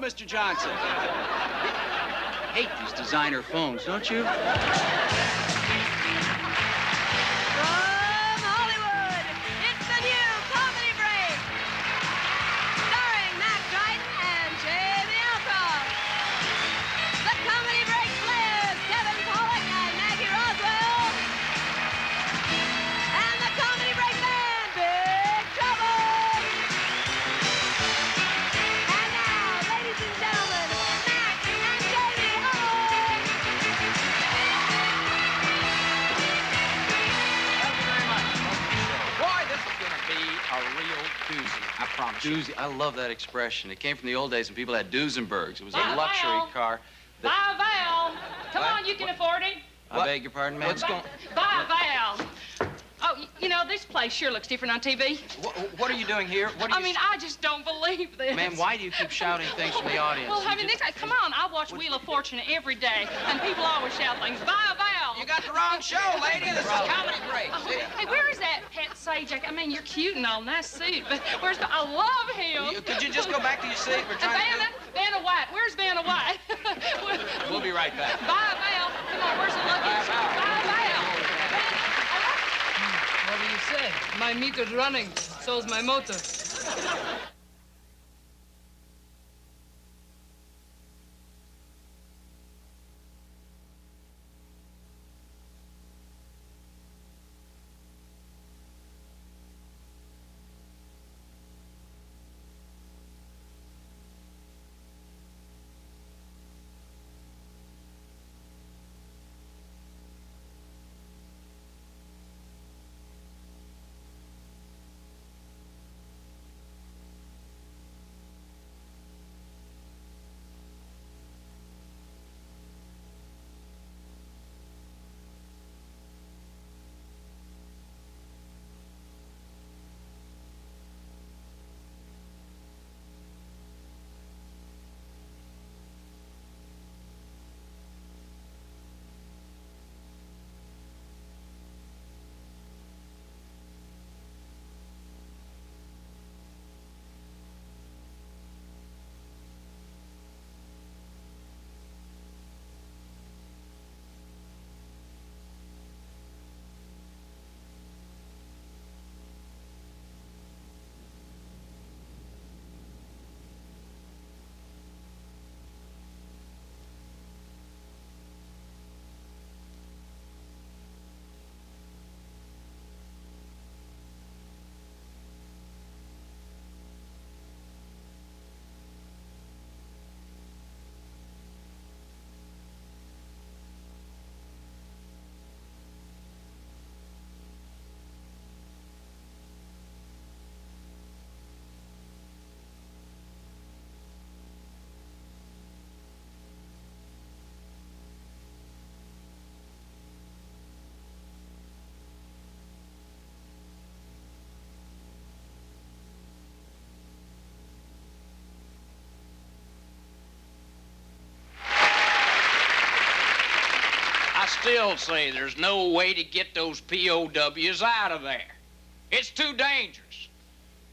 Mr. Johnson. I hate these designer phones, don't you? From Hollywood, it's the new Comedy Break. Starring Mack and Jamie Alcroft. The Comedy Break players, Kevin Pollak and Maggie Roswell. And the Comedy Break band, Big Trouble. And now, ladies and gentlemen, Mack and Jamie Hall. Thank you very much. Boy, this is going to be a real doozy, I promise you. Doozy. I love that expression. It came from the old days when people had Duesenbergs. It was a Bye, luxury Val. car. Buy a Val. Come What? on, you can afford it. I beg your pardon, ma'am? What's going... Buy a Val. Oh, you know, this place sure looks different on TV. What are you doing here? What are I mean, I just don't believe this. Ma'am, why do you keep shouting things from the audience? Well, You I mean, just- come on, I watch Wheel of Fortune every day, and people always shout things. Buy a Val. You got the wrong show, lady. This is Comedy Break. Oh, See? hey, where is that Pet Sajak? I mean, you're cute and all, nice suit, but where's I love him. Could you just go back to your seat? We're trying Vanna White. Where's Vanna White? We'll be right back. Buy a Val. Come on, where's the luggage? Buy a Val. Buy a Val. What do you say? My meter's running, so's my motor. I still say there's no way to get those POWs out of there. It's too dangerous.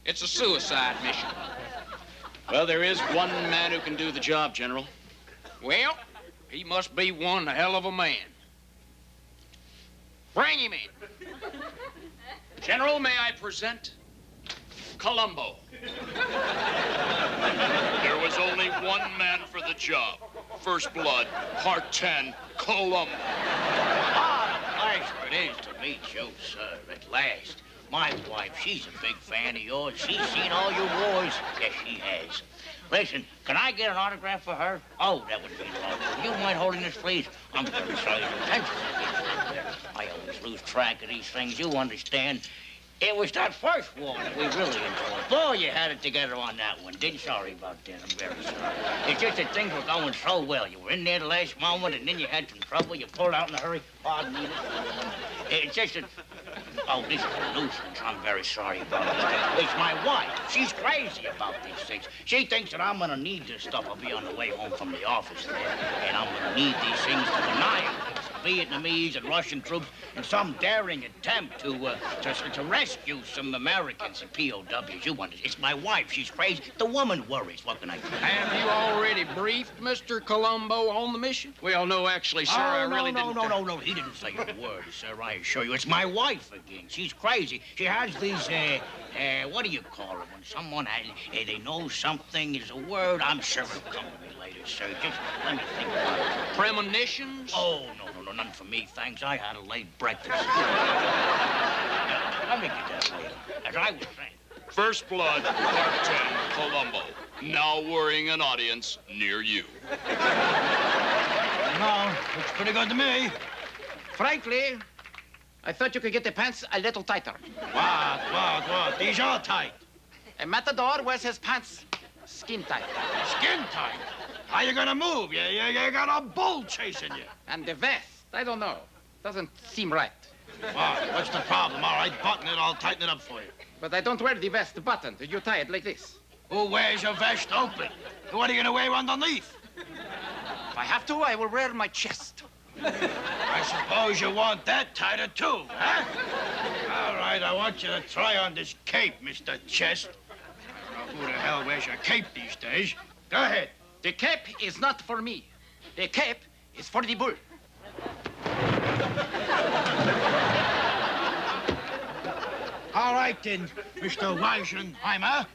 It's a suicide mission. Well, there is one man who can do the job, General. Well, he must be one hell of a man. Bring him in. General, may I present Columbo? There was only one man for the job. First Blood, Part 10, Columbo. Pleasure it is to meet you, sir, at last. My wife, she's a big fan of yours. She's seen all your wars. Yes, she has. Listen, can I get an autograph for her? Oh, that would be lovely. You mind holding this, please? I'm very sorry to attention. I always lose track of these things, you understand. It was that first war that we really enjoyed. Boy, you had it together on that one. Didn't sorry about that. I'm very sorry. It's just that things were going so well. You were in there the last moment, and then you had some trouble. You pulled out in a hurry. Pardon me. It's just that... Oh, this is a nuisance. I'm very sorry about it. It's my wife. She's crazy about these things. She thinks that I'm going to need this stuff. I'll be on the way home from the office there, and I'm going to need these things to annihilate. Vietnamese and Russian troops in some daring attempt to rescue some Americans and POWs. You understand? It's my wife. She's crazy. The woman worries. What can I do? Have you already briefed Mr. Columbo on the mission? Well, no, actually, sir, I really didn't. No. He didn't say a word, sir. I assure you. It's my wife again. She's crazy. She has these, what do you call it? When someone has, they know something is a word. I'm sure it'll come to me later, sir. Just let me think about it. Premonitions? Oh, no, none for me, thanks. I had a late breakfast. Let me get that later. As I was saying. First Blood, Part 10, Columbo. Now worrying an audience near you. No, looks pretty good to me. Frankly, I thought you could get the pants a little tighter. What? These are tight. A matador wears his pants skin tight. Skin tight? How you gonna move? You got a bull chasing you. And the vest, I don't know. Doesn't seem right. What's the problem? All right, button it. I'll tighten it up for you. But I don't wear the vest buttoned. You tie it like this. Who wears a vest open? What are you gonna wear underneath? If I have to, I will wear my chest. I suppose you want that tighter, too, huh? All right, I want you to try on this cape, Mr. Chest. I don't know who the hell wears a cape these days. Go ahead. The cape is not for me. The cape is for the bull. All right, then, Mr. Weisenheimer.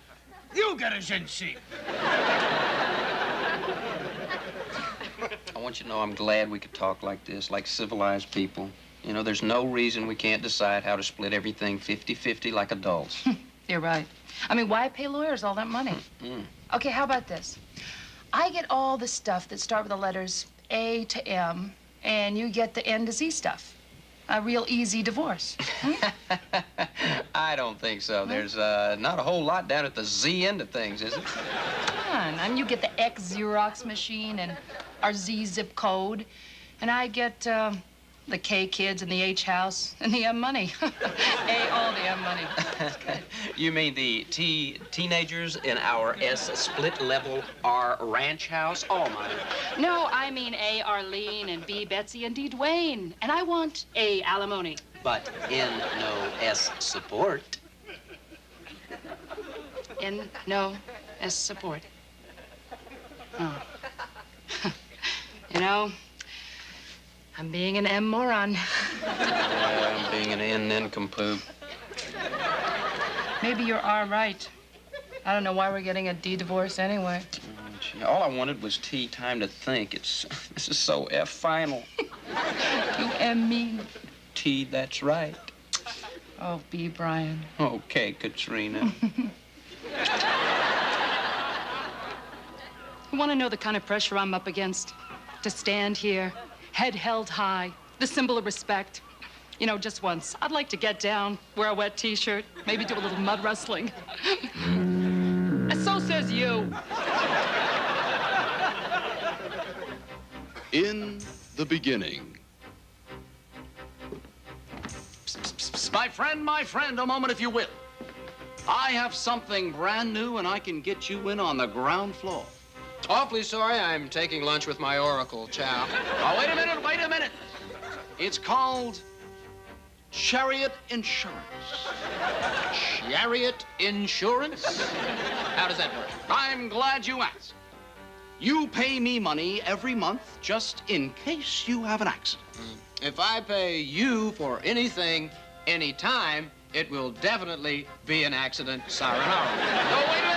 You get us in seat. I want you to know I'm glad we could talk like this, like civilized people. You know, there's no reason we can't decide how to split everything 50-50 like adults. You're right. I mean, why pay lawyers all that money? Okay, how about this? I get all the stuff that start with the letters A to M, and you get the N to Z stuff. A real easy divorce. I don't think so. There's not a whole lot down at the Z end of things, is it? Come on, and you get the X Xerox machine and our Z zip code, and I get the K kids and the H house and the M money. All the M money. You mean the teenagers in our S split level R ranch house? All mine. No, I mean A Arlene and B Betsy and D Dwayne, and I want A alimony. But N no S support. N no S support. Oh. You know, I'm being an M moron. I'm being an N nincompoop. Maybe you're R right. I don't know why we're getting a D divorce anyway. Gee, all I wanted was tea time to think. This is so F final. You M mean. T, that's right. Oh, B, Brian. Okay, Katrina. You want to know the kind of pressure I'm up against? To stand here, head held high, the symbol of respect. You know, just once, I'd like to get down, wear a wet T-shirt, maybe do a little mud wrestling. And so says you. In the beginning. My friend, a moment if you will. I have something brand new and I can get you in on the ground floor. Awfully sorry, I'm taking lunch with my oracle, chow. Oh, wait a minute. It's called Chariot Insurance. Chariot insurance? How does that work? I'm glad you asked. You pay me money every month just in case you have an accident. If I pay you for anything, anytime, it will definitely be an accident. Sayonara. No, wait a minute.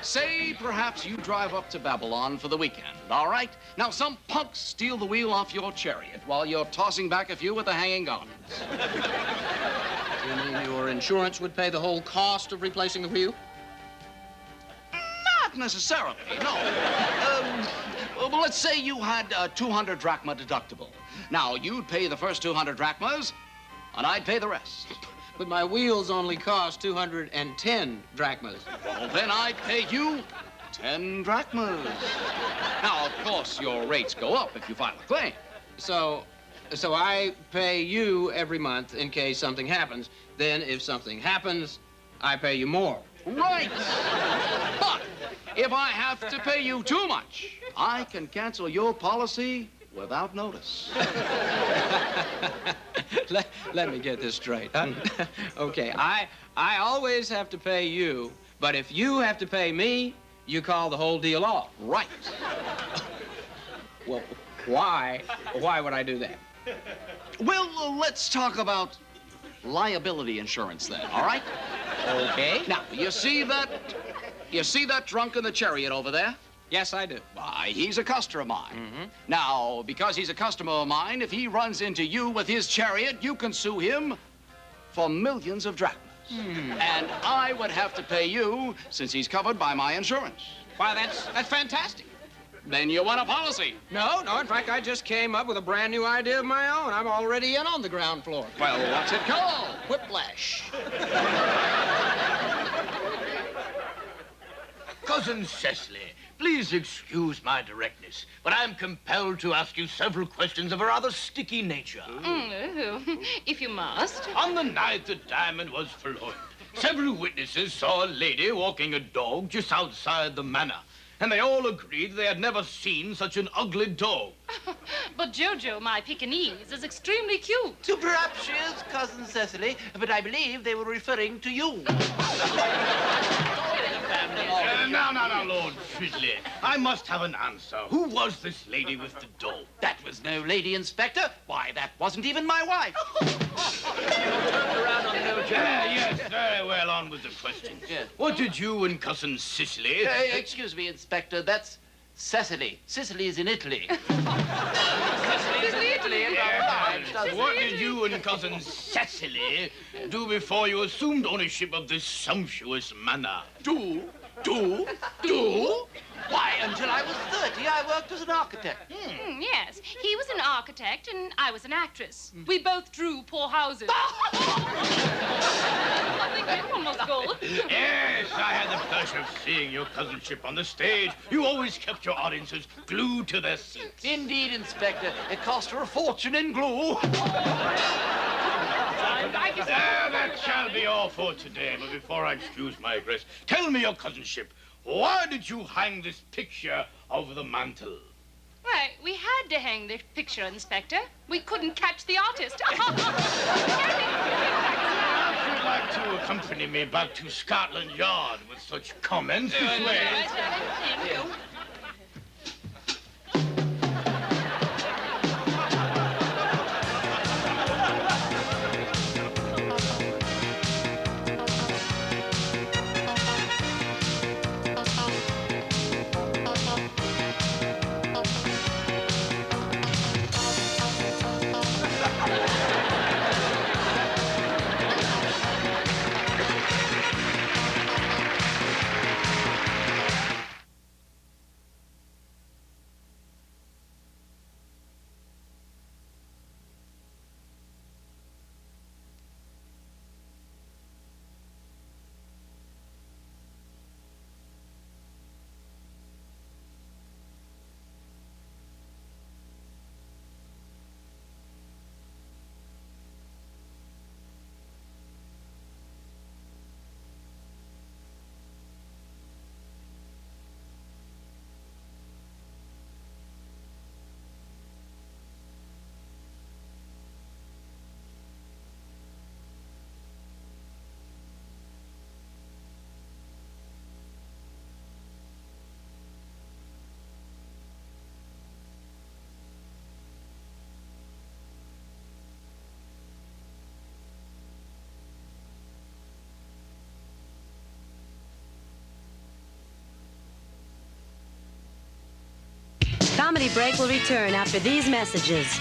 Say perhaps you drive up to Babylon for the weekend, all right? Now, some punks steal the wheel off your chariot while you're tossing back a few with the hanging garments. You mean your insurance would pay the whole cost of replacing the wheel? Not necessarily, no. Well, let's say you had a 200 drachma deductible. Now, you'd pay the first 200 drachmas, and I'd pay the rest. But my wheels only cost 210 drachmas. Well, then I'd pay you 10 drachmas. Now, of course, your rates go up if you file a claim. So I pay you every month in case something happens. Then, if something happens, I pay you more. Right. But if I have to pay you too much, I can cancel your policy without notice. Let me get this straight, huh? Okay, I always have to pay you, but if you have to pay me, you call the whole deal off. Right. Well, why? Why would I do that? Well, let's talk about liability insurance then, all right? Okay. Now, you see that drunk in the chariot over there? Yes, I do. Why, he's a customer of mine. Now, because he's a customer of mine, if he runs into you with his chariot, you can sue him for millions of drachmas. And I would have to pay you since he's covered by my insurance. Why, that's fantastic. Then you want a policy. No, in fact, I just came up with a brand new idea of my own. I'm already in on the ground floor. Well, what's it called? Whiplash. Cousin Cecily, please excuse my directness, but I'm compelled to ask you several questions of a rather sticky nature. If you must. On the night the diamond was purloined, several witnesses saw a lady walking a dog just outside the manor. And they all agreed they had never seen such an ugly dog. But Jojo, my Pekingese, is extremely cute. So perhaps she is, Cousin Cecily, but I believe they were referring to you. Now, Lord Fridley, I must have an answer. Who was this lady with the dog? That was no lady, Inspector. Why, that wasn't even my wife. Yes, very well, on with the questions. Yes. What did you and Cousin Cecily... Excuse me, Inspector, that's Cecily. Sicily is in Italy. What did you and Cousin Cecily do before you assumed ownership of this sumptuous manor? Do? Why, until I was 30, I worked as an architect. Yes, he was an architect and I was an actress. We both drew poor houses. I think everyone was gold. Yes, I had the pleasure of seeing your cousinship on the stage. You always kept your audiences glued to their seats. Indeed, Inspector. It cost her a fortune in glue. That shall be all for today, but before I excuse my grace, tell me your cousinship. Why did you hang this picture over the mantel? Why, we had to hang the picture, Inspector. We couldn't catch the artist. Would you like to accompany me back to Scotland Yard with such comments as well? Comedy Break will return after these messages.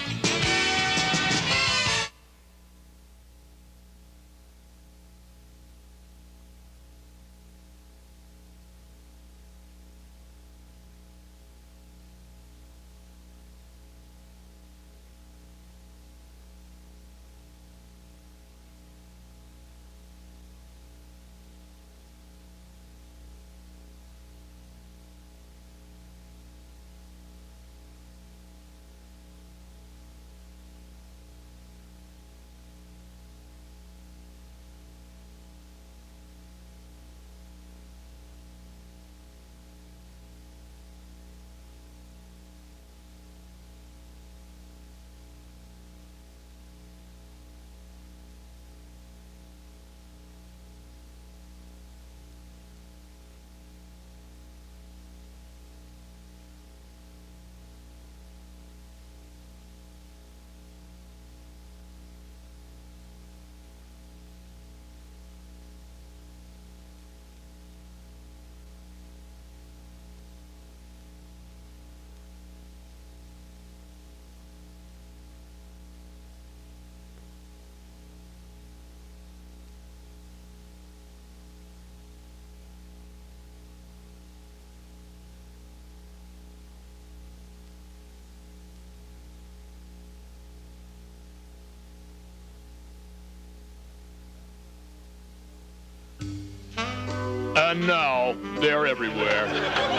And now, they're everywhere.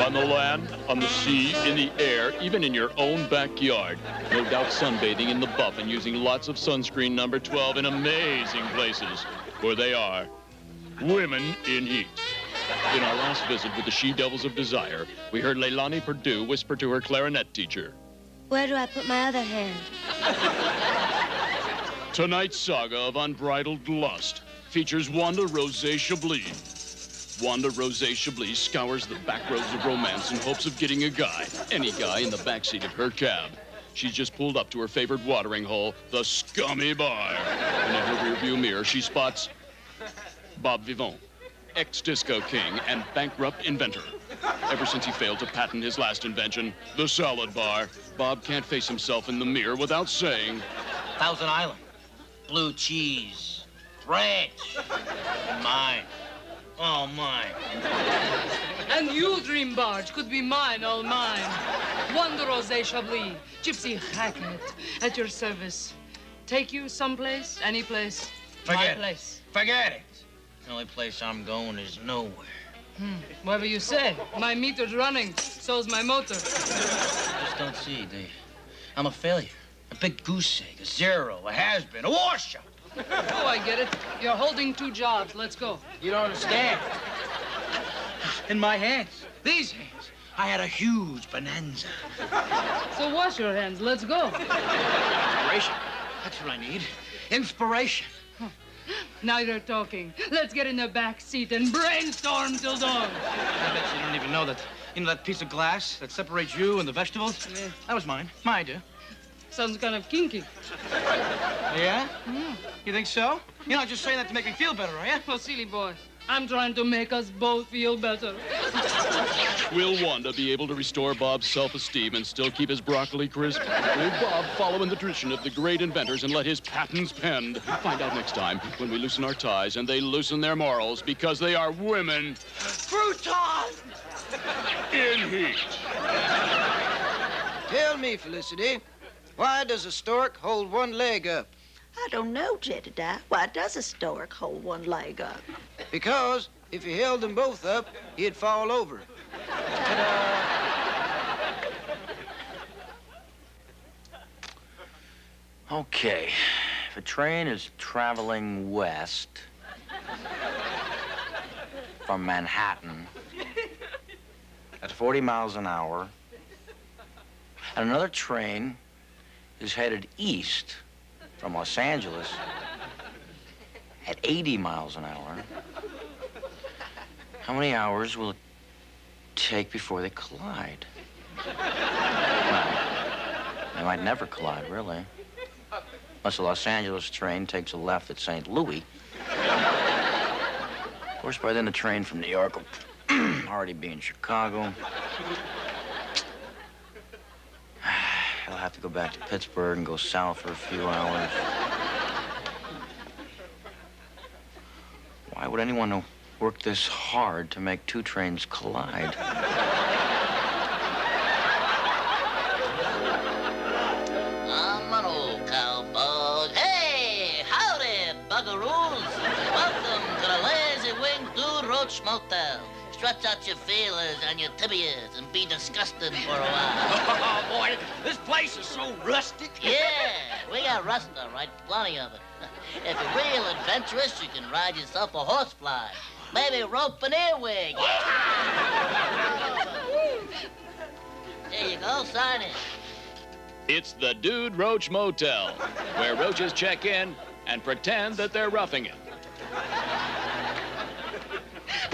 On the land, on the sea, in the air, even in your own backyard. No doubt sunbathing in the buff and using lots of sunscreen number 12 in amazing places. For they are women in heat. In our last visit with the She-Devils of Desire, we heard Leilani Perdue whisper to her clarinet teacher. Where do I put my other hand? Tonight's saga of unbridled lust features Wanda Rosé Chablis. Wanda Rosé Chablis scours the back roads of romance in hopes of getting a guy, any guy, in the backseat of her cab. She's just pulled up to her favorite watering hole, the Scummy Bar. And in her rearview mirror, she spots Bob Vivant, ex-disco king and bankrupt inventor. Ever since he failed to patent his last invention, the salad bar, Bob can't face himself in the mirror without saying, Thousand Island, blue cheese, ranch, and mine. Oh, mine. And you, Dream Barge, could be mine, all mine. Wanda Rosé Chablis, Gypsy Hackett, at your service. Take you someplace, any place. Forget My place. Forget it. The only place I'm going is nowhere. Whatever you say. My meter's running. So's my motor. Just don't see, do you? I'm a failure. A big goose egg, a zero, a has-been, a washout. Oh, I get it. You're holding two jobs. Let's go. You don't understand. In my hands, these hands, I had a huge bonanza. So wash your hands. Let's go. Inspiration. That's what I need. Inspiration. Now you're talking. Let's get in the back seat and brainstorm till dawn. I bet you don't even know that, that piece of glass that separates you and the vegetables? Yeah. That was mine. My idea. Sounds kind of kinky. Yeah? You think so? You're not just saying that to make me feel better, are you? Oh, silly boy. I'm trying to make us both feel better. will Wanda be able to restore Bob's self-esteem and still keep his broccoli crisp? Will Bob follow in the tradition of the great inventors and let his patents pend? Find out next time when we loosen our ties and they loosen their morals because they are women. Crouton! In heat. Tell me, Felicity, why does a stork hold one leg up? I don't know, Jedediah. Why does a stork hold one leg up? Because if he held them both up, he'd fall over. Ta-da! Okay, if a train is traveling west from Manhattan at 40 miles an hour, and another train is headed east from Los Angeles at 80 miles an hour, how many hours will it take before they collide? Well, they might never collide, really. Unless the Los Angeles train takes a left at St. Louis. Of course, by then the train from New York will already be in Chicago. I'll have to go back to Pittsburgh and go south for a few hours. Why would anyone work this hard to make two trains collide? I'm an old cowboy. Hey, howdy, buggeroos. Welcome to the Lazy Wing Dude Roach Motel. Stretch out your feelers and your tibias and be disgusting for a while. Oh, boy, this place is so rustic. Yeah, we got rust, all right, plenty of it. If you're real adventurous, you can ride yourself a horsefly. Maybe rope an earwig. Yeah. There you go, sign it. It's the Dude Roach Motel, where roaches check in and pretend that they're roughing it.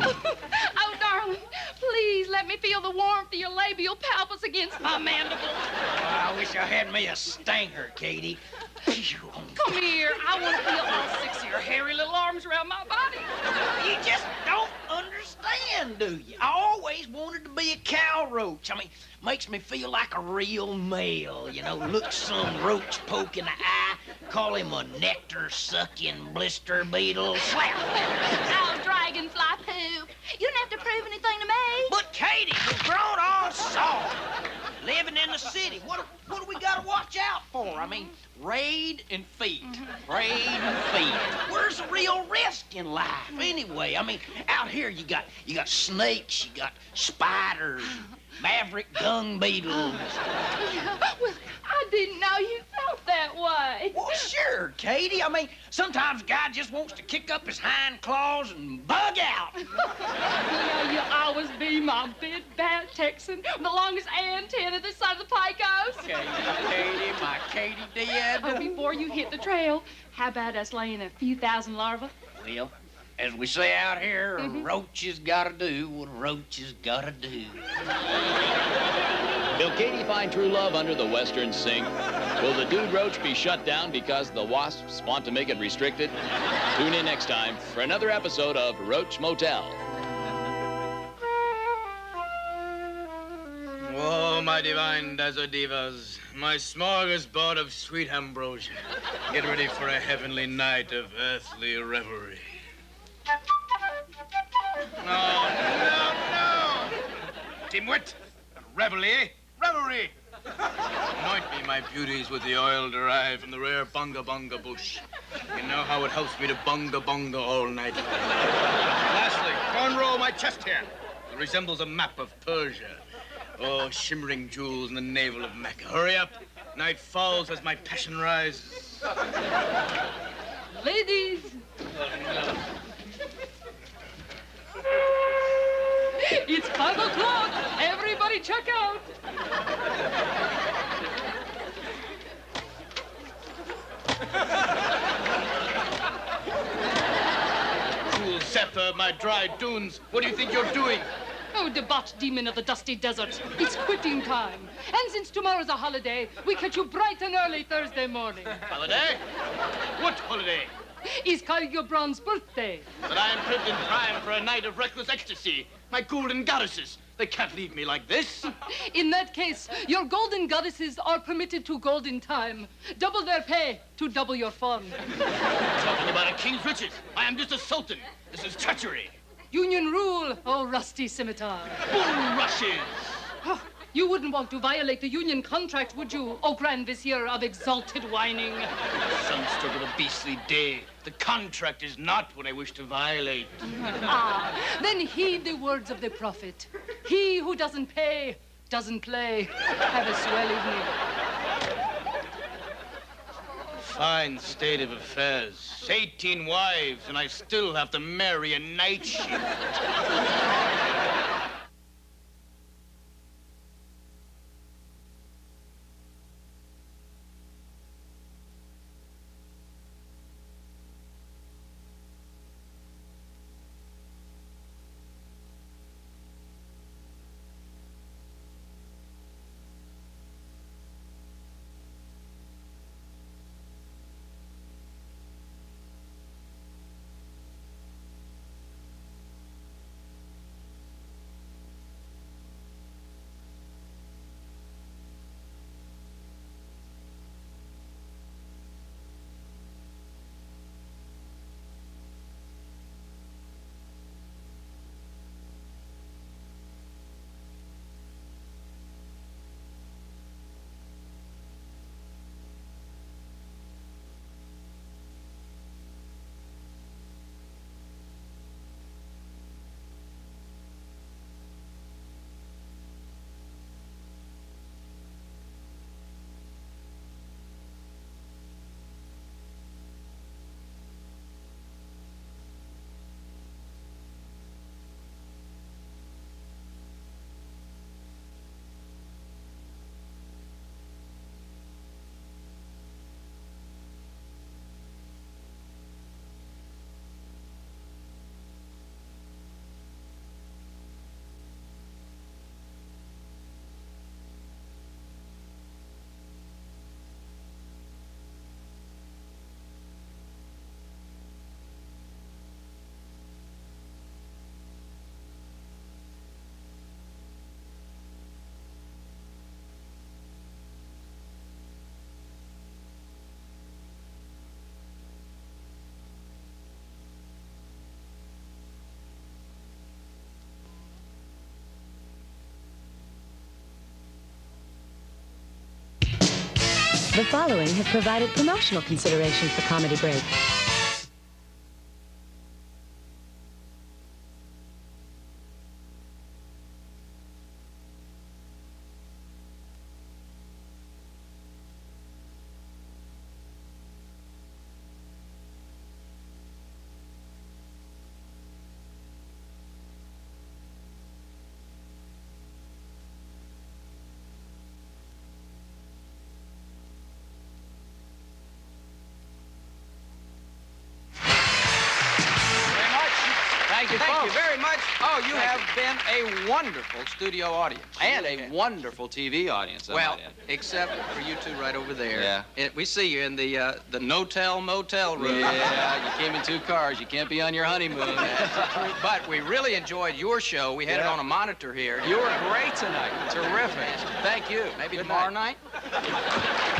Oh, darling, please let me feel the warmth of your labial palpus against my mandible. I wish I had me a stinger, Katie. Come here. I want to feel all six of your hairy little arms around my body. You just don't understand, do you? I always wanted to be a cow roach. I mean, makes me feel like a real male, you know. Look some roach poke in the eye, call him a nectar-sucking blister beetle. Slap. Oh, dragonfly poop. You don't have to prove anything to me. But Katie was grown on soft. living in the city. What do we gotta watch out for? I mean, raid and feed. Raid and feed. Where's the real risk in life anyway? I mean, out here you got snakes, you got spiders, maverick dung beetles. Well, I didn't know you felt that way. Well, sure, Katie. I mean, sometimes a guy just wants to kick up his hind claws and bug out. Well, you always be my big bad Texan, the longest antenna this side of the Pecos. Katie, my Katie dear. Oh, before you hit the trail, how about us laying a few thousand larvae? Well, as we say out here, a roach has gotta do what a roach has gotta do. Will Katie find true love under the western sink? Will the dude roach be shut down because the wasps want to make it restricted? Tune in next time for another episode of Roach Motel. Oh, my divine dazzle-divas, my smorgasbord of sweet ambrosia. Get ready for a heavenly night of earthly revelry. No. Dimwit, revelry, revelry. Anoint me, my beauties, with the oil derived from the rare bunga bunga bush. You know how it helps me to bunga bunga all night. Lastly, cornrow my chest hair. It resembles a map of Persia. Oh, shimmering jewels in the navel of Mack. Hurry up. Night falls as my passion rises. Ladies. It's 5 o'clock. Everybody check out. Cool zephyr, my dry dunes. What do you think you're doing? Oh, debauched demon of the dusty desert. It's quitting time. And since tomorrow's a holiday, we catch you bright and early Thursday morning. Holiday? What holiday? It's Cargill Brown's birthday. But I am primed in prime for a night of reckless ecstasy. My golden goddesses, they can't leave me like this. In that case, your golden goddesses are permitted to golden time. Double their pay to double your fun. Talking about a king's riches. I am just a sultan. This is treachery. Union rule, oh rusty scimitar. Bull rushes. Oh, you wouldn't want to violate the union contract, would you, oh Grand Vizier of exalted whining? Sunstroke of a beastly day. The contract is not what I wish to violate. Then heed the words of the prophet. He who doesn't pay doesn't play. Have a swell evening. Fine state of affairs. 18 wives, and I still have to marry a night shift. The following have provided promotional consideration for Comedy Break. Thank you very much. Oh, you have been a wonderful studio audience. And a wonderful TV audience. Well, except for you two right over there. Yeah. We see you in the no-tell motel room. Yeah, you came in 2 cars. You can't be on your honeymoon. But we really enjoyed your show. We had it on a monitor here. You were great tonight. Terrific. Thank you. Maybe Good tomorrow night. night?